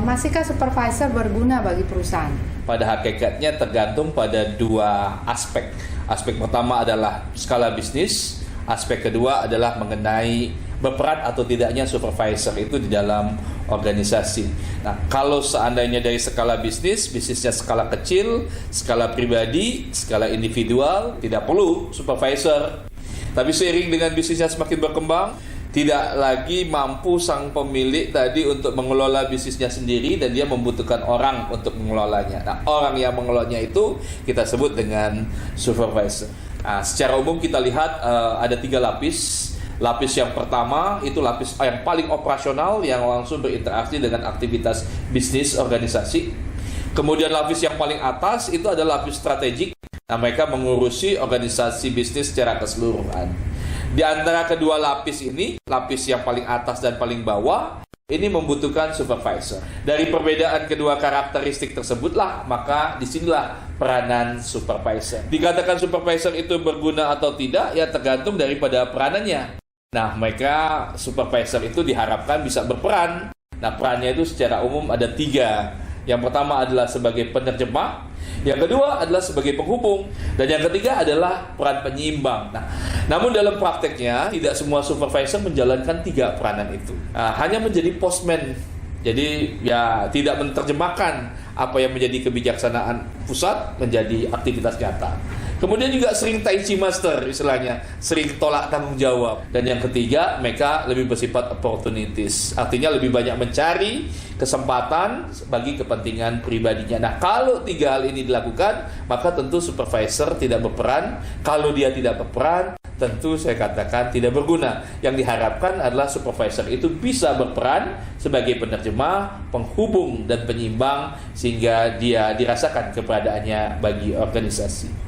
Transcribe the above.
Masihkah supervisor berguna bagi perusahaan? Pada hakikatnya tergantung pada dua aspek. Aspek pertama adalah skala bisnis, aspek kedua adalah mengenai berperan atau tidaknya supervisor itu di dalam organisasi. Nah, kalau seandainya dari skala bisnis, bisnisnya skala kecil, skala pribadi, skala individual, tidak perlu supervisor. Tapi seiring dengan bisnisnya semakin berkembang, tidak lagi mampu sang pemilik tadi untuk mengelola bisnisnya sendiri dan dia membutuhkan orang untuk mengelolanya. Nah, orang yang mengelolanya itu kita sebut dengan supervisor. Nah, secara umum kita lihat ada 3 lapis. Lapis yang pertama itu lapis yang paling operasional yang langsung berinteraksi dengan aktivitas bisnis organisasi. Kemudian lapis yang paling atas itu adalah lapis strategik. Nah, mereka mengurusi organisasi bisnis secara keseluruhan. Di antara kedua lapis ini, lapis yang paling atas dan paling bawah, ini membutuhkan supervisor. Dari perbedaan kedua karakteristik tersebutlah, maka disinilah peranan supervisor. Dikatakan supervisor itu berguna atau tidak, ya tergantung daripada peranannya. Nah, mereka supervisor itu diharapkan bisa berperan. Nah, perannya itu secara umum ada 3. Yang pertama adalah sebagai penerjemah, yang kedua adalah sebagai penghubung, dan yang ketiga adalah peran penyeimbang. Nah, namun dalam prakteknya tidak semua supervisor menjalankan 3 peranan itu. Hanya menjadi postman. Jadi ya tidak menerjemahkan apa yang menjadi kebijaksanaan pusat menjadi aktivitas nyata. Kemudian juga sering tai chi master istilahnya, sering tolak tanggung jawab. Dan yang ketiga, mereka lebih bersifat opportunities. Artinya lebih banyak mencari kesempatan bagi kepentingan pribadinya. Nah, kalau 3 hal ini dilakukan, maka tentu supervisor tidak berperan. Kalau dia tidak berperan, tentu saya katakan tidak berguna. Yang diharapkan adalah supervisor itu bisa berperan sebagai penerjemah, penghubung, dan penyeimbang sehingga dia dirasakan keberadaannya bagi organisasi.